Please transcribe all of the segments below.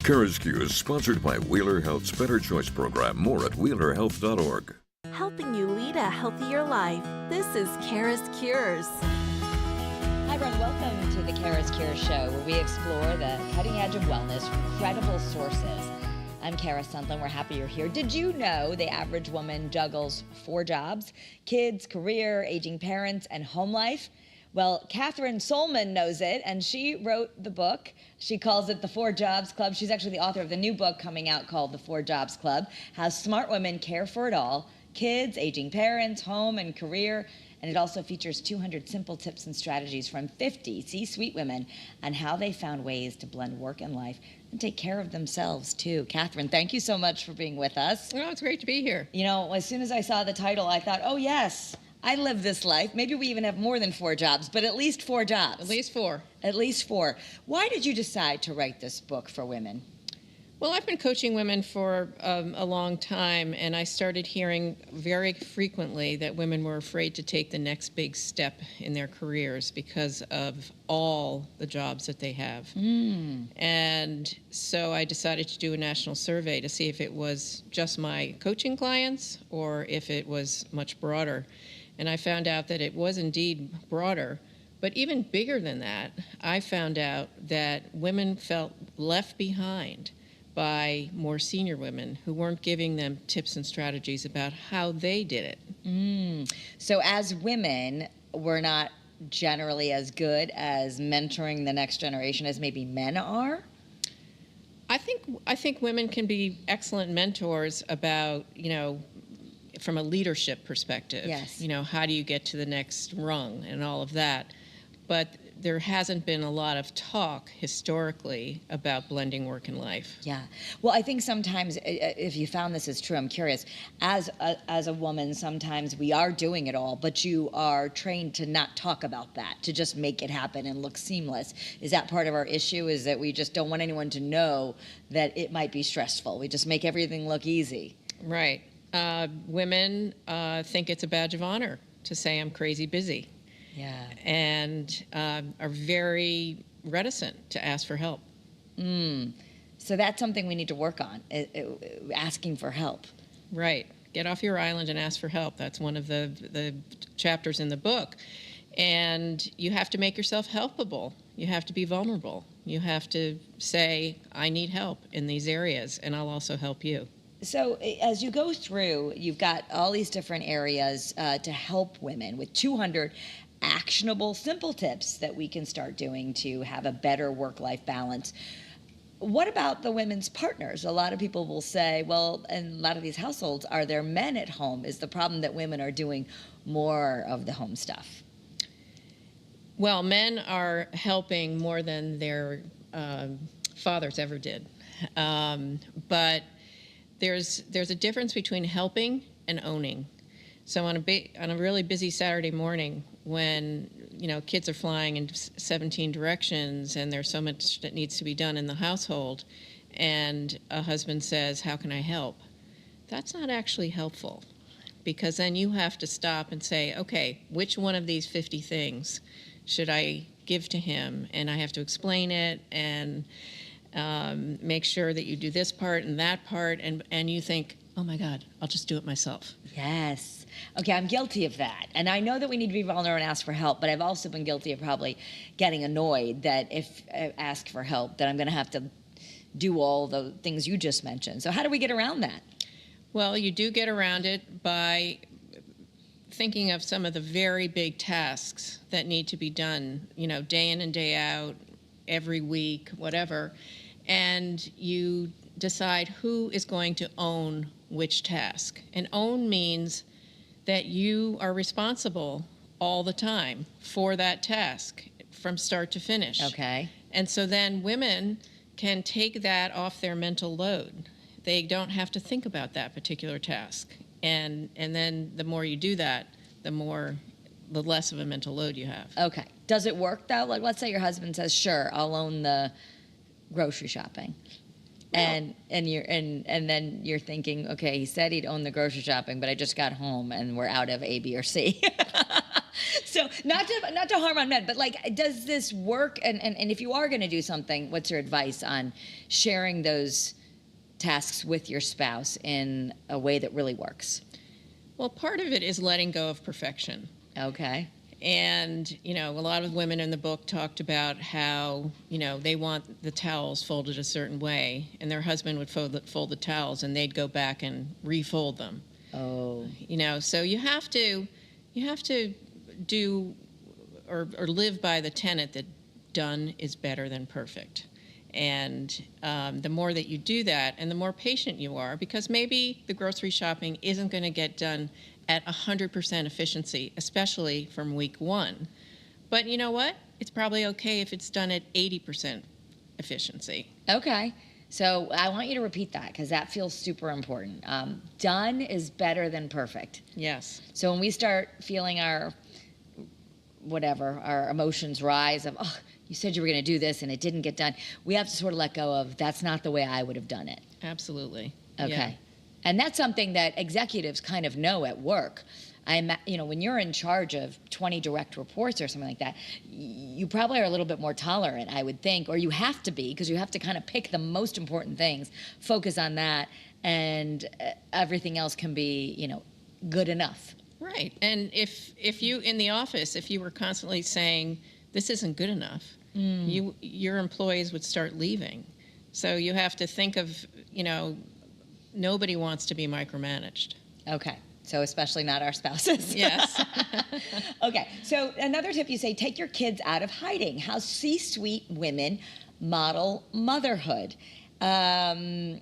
CURES is sponsored by Wheeler Health's Better Choice program. More at wheelerhealth.org. Helping you lead a healthier life. This is CURES. Hi, everyone. Welcome to the CURES Show, where we explore the cutting edge of wellness from credible sources. I'm Kathryn Sollmann. We're happy you're here. Did you know the average woman juggles 4 jobs? Kids, career, aging parents, and home life? Well, Kathryn Sollmann knows it, and she wrote the book. She calls it The 4 Jobs Club. She's actually the author of the new book coming out called The 4 Jobs Club, How Smart Women Care for It All: Kids, Aging Parents, Home, and Career. And it also features 200 simple tips and strategies from 50 C-suite women on how they found ways to blend work and life and take care of themselves, too. Kathryn, thank you so much for being with us. Well, it's great to be here. You know, as soon as I saw the title, I thought, oh, yes, I live this life. Maybe we even have more than 4 jobs, but at least 4 jobs. At least 4. At least 4. Why did you decide to write this book for women? Well, I've been coaching women for a long time, and I started hearing very frequently that women were afraid to take the next big step in their careers because of all the jobs that they have. And so I decided to do a national survey to see if it was just my coaching clients or if it was much broader. And I found out that it was indeed broader. But even bigger than that, I found out that women felt left behind by more senior women who weren't giving them tips and strategies about how they did it. So as women, we're not generally as good as mentoring the next generation as maybe men are? I think women can be excellent mentors about, from a leadership perspective. Yes. How do you get to the next rung and all of that. But there hasn't been a lot of talk historically about blending work and life. Yeah. Well, I think sometimes, if you found this is true, I'm curious, as a woman, sometimes we are doing it all, but you are trained to not talk about that, to just make it happen and look seamless. Is that part of our issue, is that we just don't want anyone to know that it might be stressful? We just make everything look easy. Right. Women think it's a badge of honor to say I'm crazy busy. Yeah. And are very reticent to ask for help. So that's something we need to work on, asking for help. Right. Get off your island and ask for help. That's one of the chapters in the book. And you have to make yourself helpable. You have to be vulnerable. You have to say, I need help in these areas, and I'll also help you. So as you go through, you've got all these different areas to help women with 200 actionable, simple tips that we can start doing to have a better work-life balance. What about the women's partners? A lot of people will say, well, in a lot of these households, are there men at home? Is the problem that women are doing more of the home stuff? Well, men are helping more than their fathers ever did. But there's a difference between helping and owning. So on a really busy Saturday morning, when kids are flying in 17 directions and there's so much that needs to be done in the household, and a husband says, "How can I help?" That's not actually helpful, because then you have to stop and say, okay, which one of these 50 things should I give to him? And I have to explain it and make sure that you do this part and that part, and you think, oh my God, I'll just do it myself. Yes. Okay, I'm guilty of that. And I know that we need to be vulnerable and ask for help, but I've also been guilty of probably getting annoyed that if I ask for help, that I'm going to have to do all the things you just mentioned. So how do we get around that? Well, you do get around it by thinking of some of the very big tasks that need to be done, day in and day out, every week, whatever, and you decide who is going to own which task. And own means that you are responsible all the time for that task from start to finish. Okay. And so then women can take that off their mental load. They don't have to think about that particular task. And then the more you do that, the less of a mental load you have. Okay. Does it work though? Like, let's say your husband says, "Sure, I'll own the grocery shopping." And then you're thinking, okay, he said he'd own the grocery shopping, but I just got home and we're out of A, B, or C. So not to harm on men, but like, does this work? And if you are going to do something, what's your advice on sharing those tasks with your spouse in a way that really works? Well, part of it is letting go of perfection. Okay. And, a lot of women in the book talked about how, they want the towels folded a certain way, and their husband would fold the towels, and they'd go back and refold them. Oh. So you have to do or live by the tenet that done is better than perfect. And the more that you do that, and the more patient you are, because maybe the grocery shopping isn't going to get done at 100% efficiency, especially from week one. But you know what? It's probably okay if it's done at 80% efficiency. Okay. So I want you to repeat that, because that feels super important. Done is better than perfect. Yes. So when we start feeling our emotions rise of, oh, you said you were going to do this and it didn't get done, we have to sort of let go of, that's not the way I would have done it. Absolutely. Okay. Yeah. And that's something that executives kind of know at work. When you're in charge of 20 direct reports or something like that, you probably are a little bit more tolerant, I would think, or you have to be, because you have to kind of pick the most important things, focus on that, and everything else can be, good enough. Right. And if you, in the office, if you were constantly saying, this isn't good enough, your employees would start leaving. So you have to think of, nobody wants to be micromanaged. Okay. So especially not our spouses. Yes. Okay. So another tip, you say, take your kids out of hiding. How C-suite women model motherhood. I'm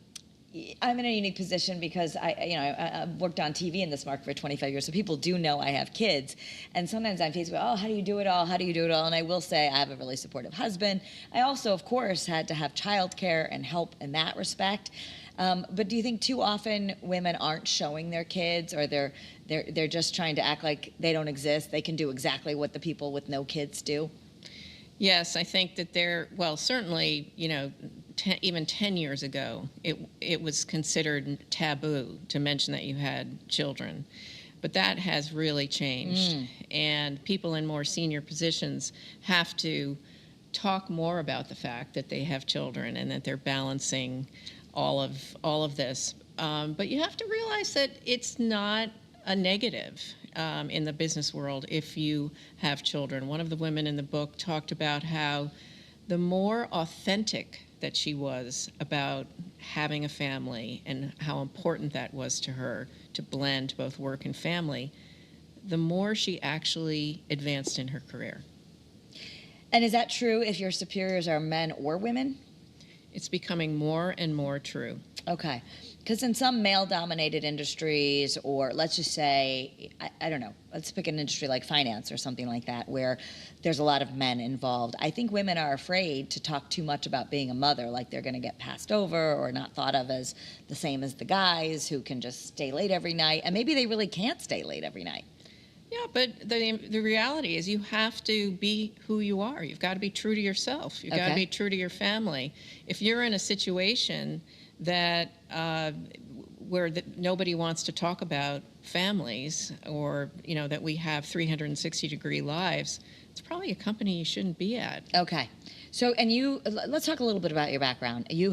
in a unique position because I've worked on TV in this market for 25 years, so people do know I have kids. And sometimes I'm faced with, oh, how do you do it all? How do you do it all? And I will say I have a really supportive husband. I also, of course, had to have childcare and help in that respect. But do you think too often women aren't showing their kids, or they're just trying to act like they don't exist? They can do exactly what the people with no kids do? Yes, I think that certainly, even 10 years ago, it was considered taboo to mention that you had children. But that has really changed. And people in more senior positions have to talk more about the fact that they have children and that they're balancing all of this. But you have to realize that it's not a negative in the business world if you have children. One of the women in the book talked about how the more authentic that she was about having a family and how important that was to her to blend both work and family, the more she actually advanced in her career. And is that true if your superiors are men or women? It's becoming more and more true. Okay. Because in some male-dominated industries, or let's just say, I don't know, let's pick an industry like finance or something like that, where there's a lot of men involved. I think women are afraid to talk too much about being a mother, like they're going to get passed over or not thought of as the same as the guys who can just stay late every night. And maybe they really can't stay late every night. Yeah, but the reality is you have to be who you are. You've got to be true to yourself. You've got to be true to your family. If you're in a situation that where nobody wants to talk about families, or that we have 360-degree lives, it's probably a company you shouldn't be at. Okay. So, and let's talk a little bit about your background. You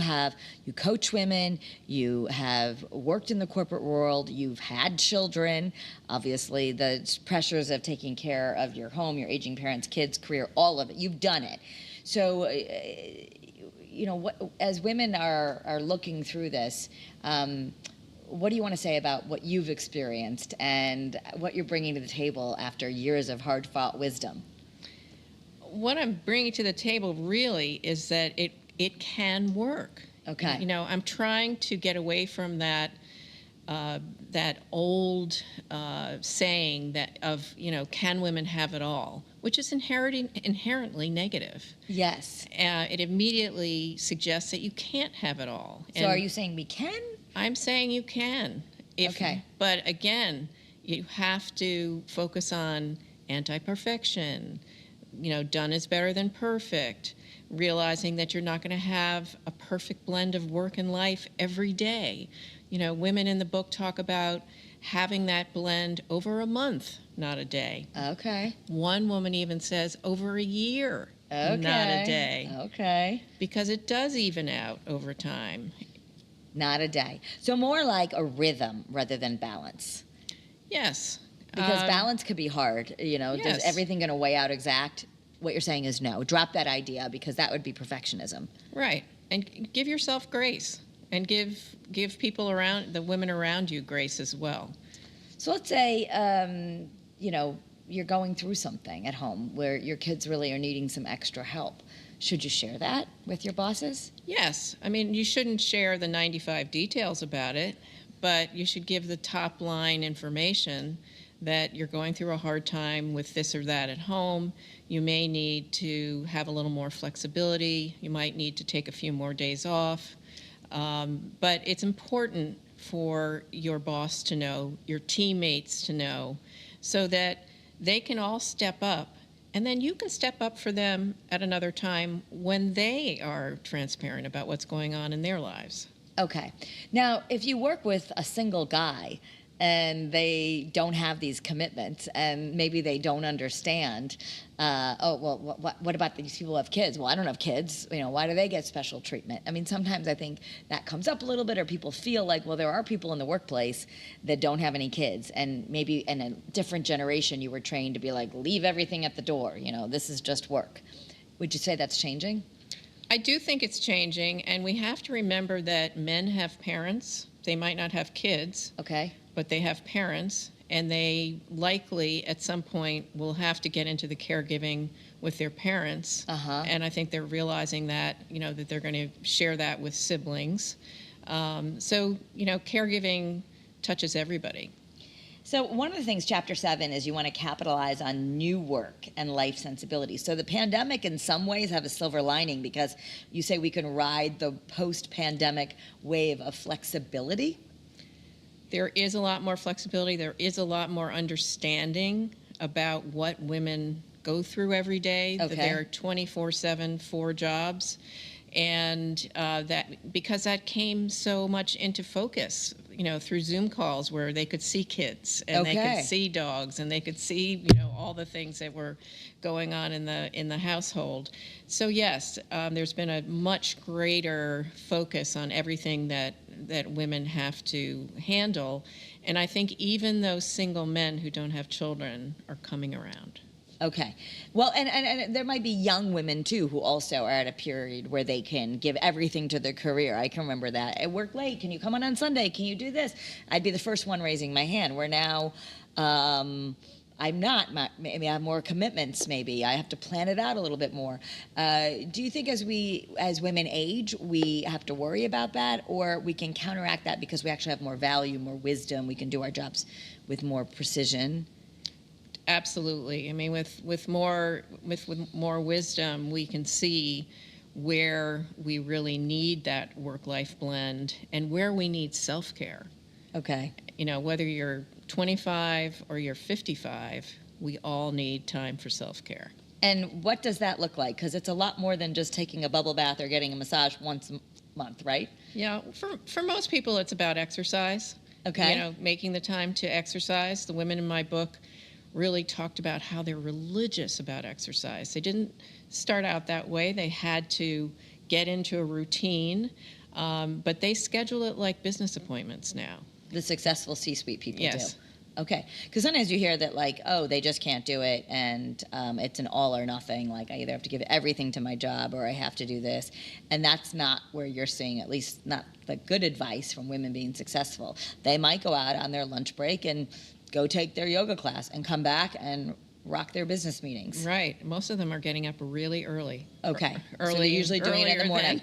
coach women, you have worked in the corporate world, you've had children, obviously the pressures of taking care of your home, your aging parents, kids, career, all of it, you've done it. So, as women are looking through this, what do you want to say about what you've experienced and what you're bringing to the table after years of hard-fought wisdom? What I'm bringing to the table really is that it can work. Okay. I'm trying to get away from that old saying that of can women have it all, which is inherently negative. Yes. It immediately suggests that you can't have it all. So are you saying we can? I'm saying you can. Okay. But again, you have to focus on anti-perfection. Done is better than perfect. Realizing that you're not going to have a perfect blend of work and life every day. Women in the book talk about having that blend over a month, not a day. Okay. One woman even says over a year, Okay. not a day. Okay. Because it does even out over time. Not a day. So more like a rhythm rather than balance. Yes. Because balance could be hard. You know, Yes. Is everything going to weigh out exact? What you're saying is no. Drop that idea, because that would be perfectionism. Right. And give yourself grace. And give people around, the women around you, grace as well. So let's say, you know, you're going through something at home where your kids really are needing some extra help. Should you share that with your bosses? Yes. I mean, you shouldn't share the 95 details about it, but you should give the top line information that you're going through a hard time with this or that at home. You may need to have a little more flexibility. You might need to take a few more days off. But it's important for your boss to know, your teammates to know, so that they can all step up. And then you can step up for them at another time when they are transparent about what's going on in their lives. Okay. Now, if you work with a single guy and they don't have these commitments and maybe they don't understand, what about these people who have kids? Well, I don't have kids. You know, why do they get special treatment? I mean, sometimes I think that comes up a little bit, or people feel like, well, there are people in the workplace that don't have any kids, and maybe in a different generation you were trained to be like, leave everything at the door. You know, this is just work. Would you say that's changing? I do think it's changing, and we have to remember that men have parents. They might not have kids. Okay. But they have parents, and they likely at some point will have to get into the caregiving with their parents. And I think they're realizing that, you know, that they're going to share that with siblings. So, you know, caregiving touches everybody. So one of the things, Chapter 7, is you want to capitalize on new work and life sensibilities. So the pandemic, in some ways, have a silver lining, because you say we can ride the post-pandemic wave of flexibility. There is a lot more flexibility. There is a lot more understanding about what women go through every day. Okay. They're 24/7, 4 jobs. And that, because that came so much into focus, you know, through Zoom calls where they could see kids and they could see dogs and they could see, you know, all the things that were going on in the household. So yes, there's been a much greater focus on everything that women have to handle. And I think even those single men who don't have children are coming around. Okay. Well, and there might be young women, too, who also are at a period where they can give everything to their career. I can remember that. I work late. Can you come on Sunday? Can you do this? I'd be the first one raising my hand. Where now I'm not. Maybe I have more commitments, maybe. I have to plan it out a little bit more. Do you think as women age, we have to worry about that? Or we can counteract that because we actually have more value, more wisdom, we can do our jobs with more precision? Absolutely. I mean, with more wisdom, we can see where we really need that work-life blend and where we need self-care. Okay. You know, whether you're 25 or you're 55, we all need time for self-care. And what does that look like? Because it's a lot more than just taking a bubble bath or getting a massage once a month, right? Yeah. For most people, it's about exercise. Okay. You know, making the time to exercise. The women in my book really talked about how they're religious about exercise. They didn't start out that way. They had to get into a routine, but they schedule it like business appointments now. The successful C-suite people Yes. do. Okay. Because sometimes you hear that, like, oh, they just can't do it, and it's an all or nothing. Like, I either have to give everything to my job or I have to do this. And that's not where you're seeing, at least not the good advice from women being successful. They might go out on their lunch break and go take their yoga class and come back and rock their business meetings. Right. Most of them are getting up really early. Okay. Early, so they're usually doing it in the morning.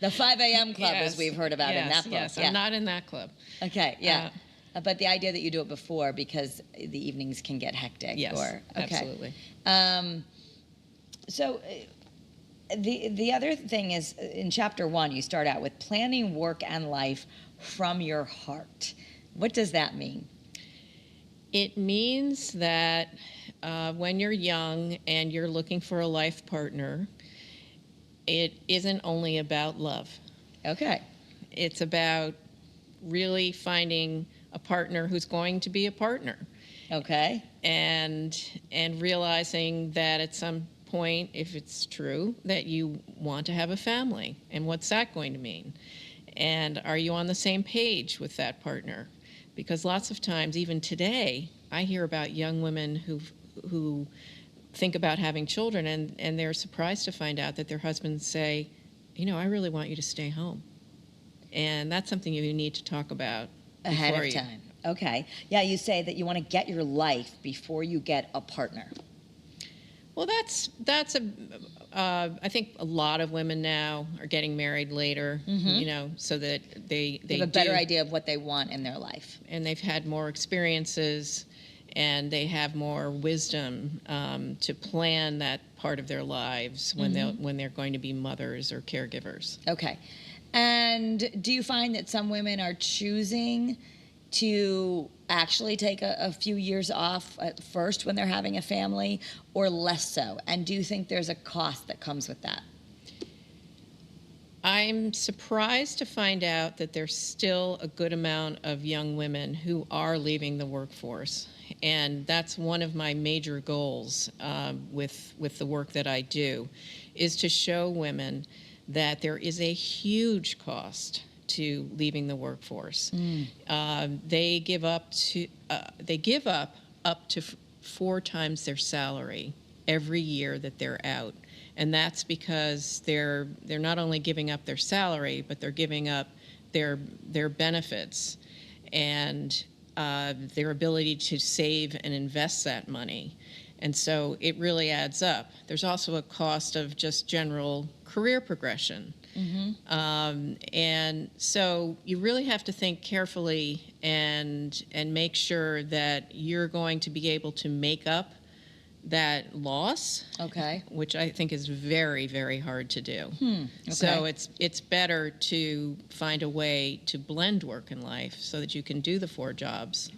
The 5 a.m. club, Yes. as we've heard about in that book. Yes, Yeah. I'm not in that club. Okay, yeah. But the idea that you do it before because the evenings can get hectic. Yes, Okay. absolutely. So the other thing is, in Chapter 1, you start out with planning work and life from your heart. What does that mean? It means that when you're young and you're looking for a life partner, it isn't only about love. Okay. It's about really finding a partner who's going to be a partner. Okay. And realizing that at some point, if it's true, that you want to have a family, and what's that going to mean? And are you on the same page with that partner? Because lots of times, even today, I hear about young women who think about having children, and they're surprised to find out that their husbands say, I really want you to stay home. And that's something you need to talk about Ahead of time. Okay. Yeah, you say that you want to get your life before you get a partner. Well, that's I think a lot of women now are getting married later, so that they have a better idea of what they want in their life. And they've had more experiences, and they have more wisdom to plan that part of their lives when they're going to be mothers or caregivers. Okay. And do you find that some women are choosing to actually take a few years off at first when they're having a family, or less so? And do you think there's a cost that comes with that? I'm surprised to find out that there's still a good amount of young women who are leaving the workforce. And that's one of my major goals with the work that I do, is to show women that there is a huge cost to leaving the workforce. They give up up to 4 times their salary every year that they're out, and that's because they're not only giving up their salary, but they're giving up their benefits and their ability to save and invest that money. And so it really adds up. There's also a cost of just general career progression. And so you really have to think carefully and make sure that you're going to be able to make up that loss. Okay. Which I think is very, very hard to do. Okay. So it's better to find a way to blend work and life so that you can do the 4 jobs.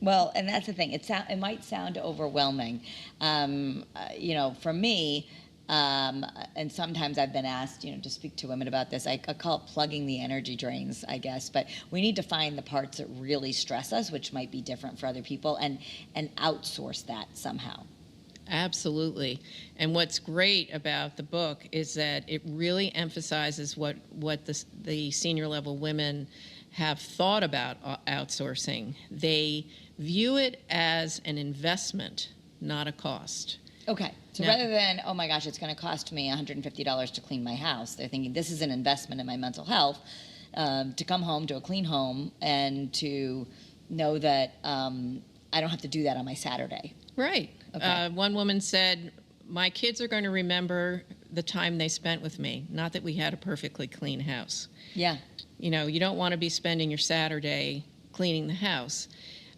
Well, and that's the thing. It might sound overwhelming. For me, and sometimes I've been asked, to speak to women about this. I call it plugging the energy drains, I guess. But we need to find the parts that really stress us, which might be different for other people, and outsource that somehow. Absolutely. And what's great about the book is that it really emphasizes what the senior level women have thought about outsourcing. They view it as an investment, not a cost. Okay. So rather than, oh my gosh, it's going to cost me $150 to clean my house, they're thinking this is an investment in my mental health, to come home to a clean home and to know that I don't have to do that on my Saturday. Right. Okay. One woman said, my kids are going to remember the time they spent with me, not that we had a perfectly clean house. Yeah. You don't want to be spending your Saturday cleaning the house.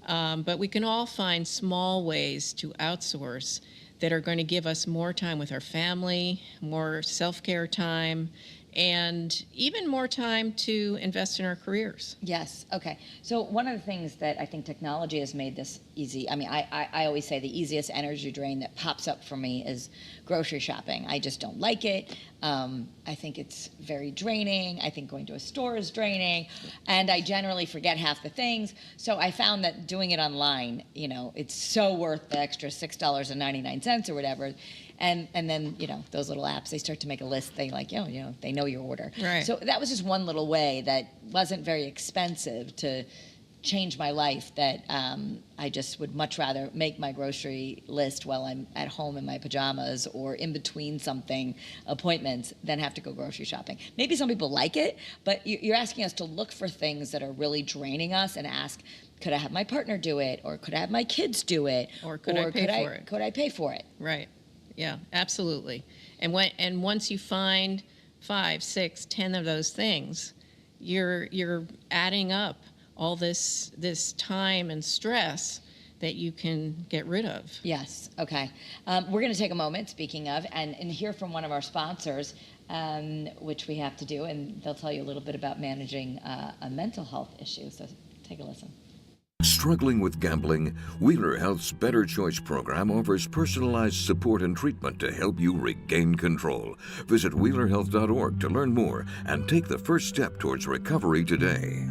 But we can all find small ways to outsource that are going to give us more time with our family, more self-care time, and even more time to invest in our careers. Yes. Okay. So one of the things that I think technology has made this easy, I always say the easiest energy drain that pops up for me is grocery shopping. I just don't like it. I think it's very draining. I think going to a store is draining. And I generally forget half the things. So I found that doing it online, it's so worth the extra $6.99 or whatever. And then, those little apps, they start to make a list. They they know your order. Right. So that was just one little way that wasn't very expensive to change my life, that I just would much rather make my grocery list while I'm at home in my pajamas or in between appointments than have to go grocery shopping. Maybe some people like it, but you're asking us to look for things that are really draining us and ask, could I have my partner do it? Or could I have my kids do it? Or could I pay for it? Could I pay for it? Right. Yeah, absolutely. And once you find 5, 6, 10 of those things, you're adding up all this time and stress that you can get rid of. Yes. Okay. We're going to take a moment, speaking of, and hear from one of our sponsors, which we have to do, and they'll tell you a little bit about managing a mental health issue. So take a listen. Struggling with gambling? Wheeler Health's Better Choice program offers personalized support and treatment to help you regain control. Visit wheelerhealth.org to learn more and take the first step towards recovery today.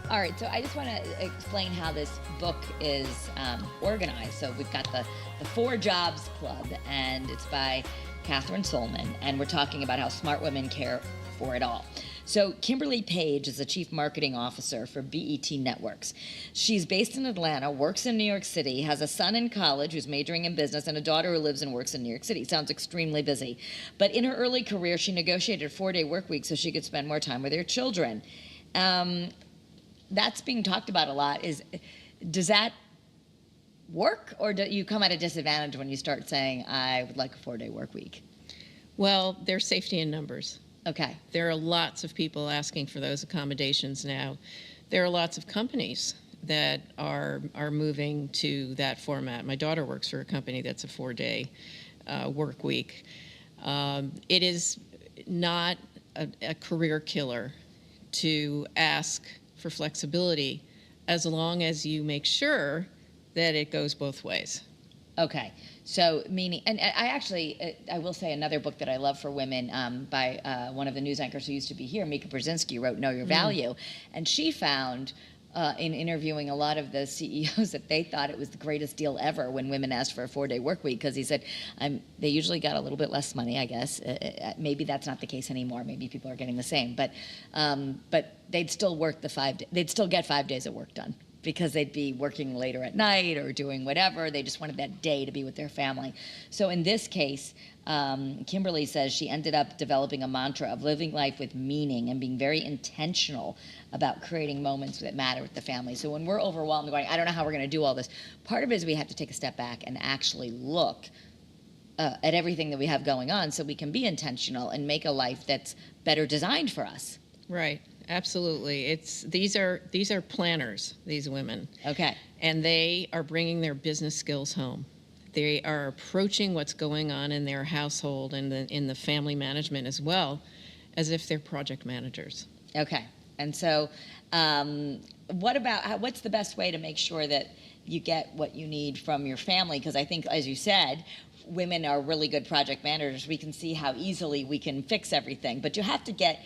All right, so I just want to explain how this book is organized. So we've got the 4 Jobs Club, and it's by Kathryn Sollmann, and we're talking about how smart women care for it all. So Kimberly Page is the Chief Marketing Officer for BET Networks. She's based in Atlanta, works in New York City, has a son in college who's majoring in business, and a daughter who lives and works in New York City. Sounds extremely busy. But in her early career, she negotiated a 4-day work week so she could spend more time with her children. That's being talked about a lot. Does that work, or do you come at a disadvantage when you start saying, I would like a 4-day work week? Well, there's safety in numbers. Okay. There are lots of people asking for those accommodations now. There are lots of companies that are moving to that format. My daughter works for a company that's a 4-day work week. It is not a career killer to ask for flexibility as long as you make sure that it goes both ways. Okay. So meaning, and I will say another book that I love for women by one of the news anchors who used to be here, Mika Brzezinski, wrote Know Your Value. And she found in interviewing a lot of the CEOs that they thought it was the greatest deal ever when women asked for a 4-day work week, because he said they usually got a little bit less money, I guess. Maybe that's not the case anymore. Maybe people are getting the same. But they'd still work they'd still get 5 days of work done, because they'd be working later at night or doing whatever. They just wanted that day to be with their family. So in this case, Kimberly says she ended up developing a mantra of living life with meaning and being very intentional about creating moments that matter with the family. So when we're overwhelmed going, I don't know how we're going to do all this, part of it is we have to take a step back and actually look at everything that we have going on so we can be intentional and make a life that's better designed for us. Right. Absolutely. These are planners, these women. Okay. And they are bringing their business skills home. They are approaching what's going on in their household and in the family management as well as if they're project managers. Okay. And so what's the best way to make sure that you get what you need from your family? Because I think, as you said, women are really good project managers. We can see how easily we can fix everything. But you have to get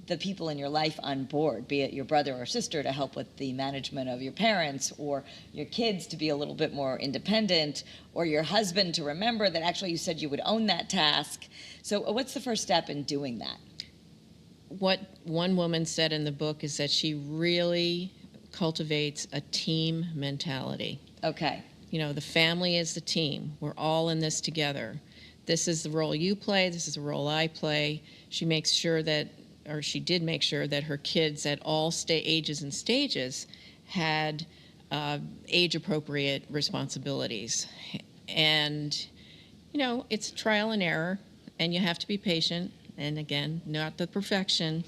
the people in your life on board, be it your brother or sister to help with the management of your parents, or your kids to be a little bit more independent, or your husband to remember that actually you said you would own that task. So what's the first step in doing that? What one woman said in the book is that she really cultivates a team mentality. Okay. You know, the family is the team. We're all in this together. This is the role you play. This is the role I play. She makes sure that, or she did make sure that her kids at all ages and stages had age-appropriate responsibilities. And, you know, it's trial and error, and you have to be patient. And again, not the perfection,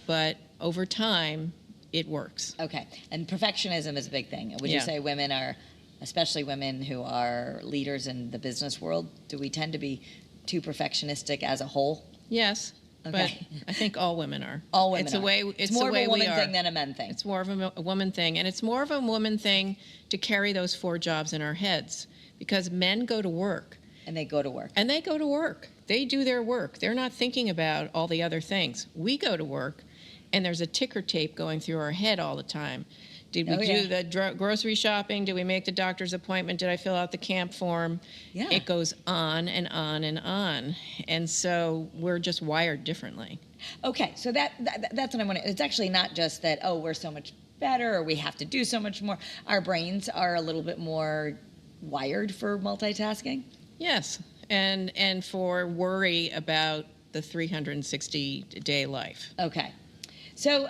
but over time, it works. Okay. And perfectionism is a big thing. Would Yeah. you say women are, especially women who are leaders in the business world, do we tend to be too perfectionistic as a whole? Yes. Okay. But I think all women are. All women it's are. A way, it's more the way of a woman we are. thing than a men thing. It's more of a woman thing. And it's more of a woman thing to carry those 4 jobs in our heads, because men go to work. And they go to work. And they go to work. They do their work. They're not thinking about all the other things. We go to work, and there's a ticker tape going through our head all the time. Did we do the grocery shopping? Did we make the doctor's appointment? Did I fill out the camp form? Yeah. It goes on and on and on. And so we're just wired differently. Okay, so that's what I want to. It's actually not just that, oh, we're so much better or we have to do so much more. Our brains are a little bit more wired for multitasking. Yes, and for worry about the 360-day life. Okay, so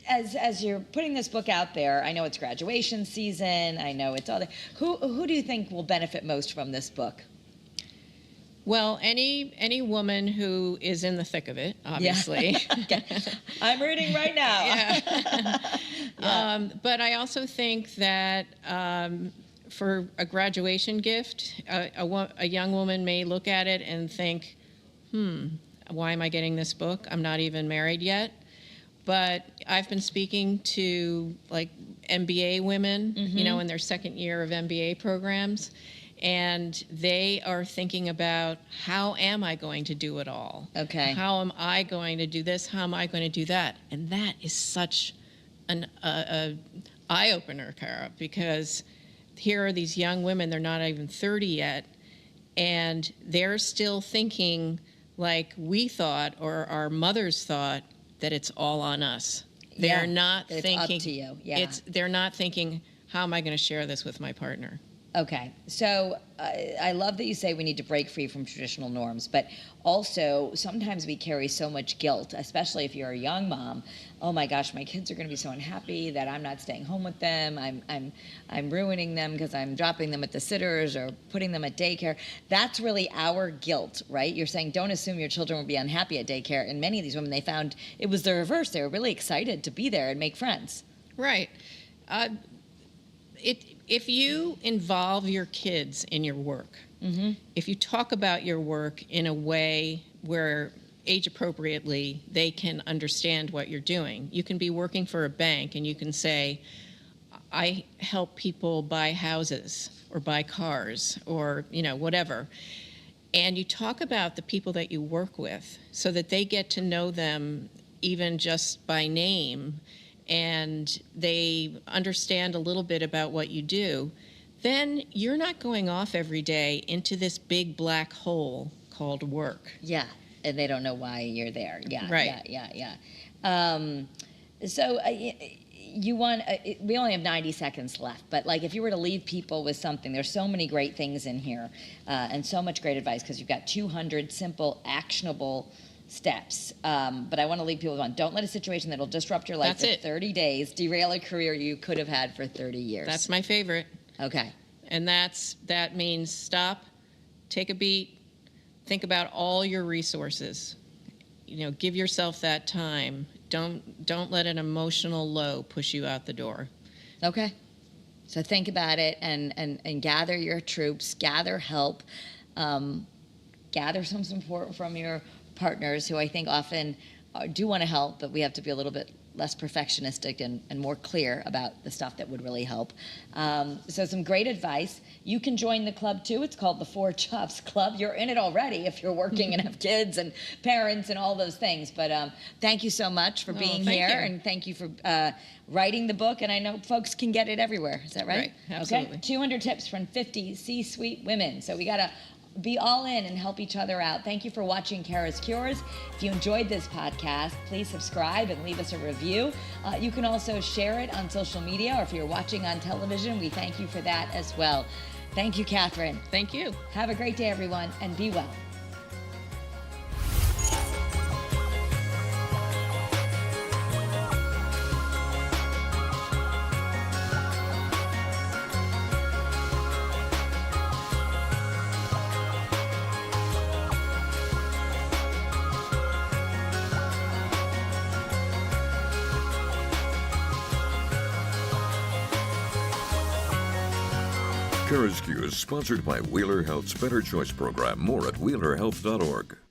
as you're putting this book out there, I know it's graduation season. I know it's all that. Who do you think will benefit most from this book? Well, any woman who is in the thick of it, obviously. Yeah. Okay. I'm reading right now. Yeah. Yeah. But I also think that for a graduation gift, a young woman may look at it and think, why am I getting this book? I'm not even married yet. But I've been speaking to like MBA women, you know, in their second year of MBA programs. And they are thinking about, how am I going to do it all? Okay. How am I going to do this? How am I going to do that? And that is such a eye opener, Cara, because here are these young women, they're not even 30 yet, and they're still thinking like we thought, or our mothers thought, that it's all on us. They're not it's thinking up to you. Yeah. They're not thinking, how am I going to share this with my partner? Okay, so I love that you say we need to break free from traditional norms, but also sometimes we carry so much guilt, especially if you're a young mom. Oh my gosh, my kids are going to be so unhappy that I'm not staying home with them. I'm ruining them because I'm dropping them at the sitters or putting them at daycare. That's really our guilt, right? You're saying don't assume your children will be unhappy at daycare. And many of these women, they found it was the reverse. They were really excited to be there and make friends. Right. If you involve your kids in your work, if you talk about your work in a way where age appropriately they can understand what you're doing, you can be working for a bank and you can say, I help people buy houses or buy cars or whatever. And you talk about the people that you work with so that they get to know them even just by name, and they understand a little bit about what you do, then you're not going off every day into this big black hole called work. Yeah, and they don't know why you're there. Yeah, right. Yeah. So you want, we only have 90 seconds left, but like if you were to leave people with something, there's so many great things in here and so much great advice because you've got 200 simple, actionable steps. But I want to leave people with one. Don't let a situation that'll disrupt your life for 30 days derail a career you could have had for 30 years. That's my favorite. Okay. And that means stop, take a beat, think about all your resources. Give yourself that time. Don't let an emotional low push you out the door. Okay. So think about it and gather your troops, gather help, gather some support from your partners who I think often do want to help, but we have to be a little bit less perfectionistic and more clear about the stuff that would really help. So some great advice. You can join the club too. It's called the 4 Jobs Club. You're in it already if you're working and have kids and parents and all those things. But thank you so much for being here, and thank you for writing the book. And I know folks can get it everywhere. Is that right? Right, absolutely. Okay. 200 tips from 50 C-suite women. So we got to be all in and help each other out. Thank you for watching Kara's Cures. If you enjoyed this podcast, please subscribe and leave us a review. You can also share it on social media, or if you're watching on television, we thank you for that as well. Thank you, Kathryn. Thank you. Have a great day, everyone, and be well. CURES, sponsored by Wheeler Health's Better Choice program. More at wheelerhealth.org.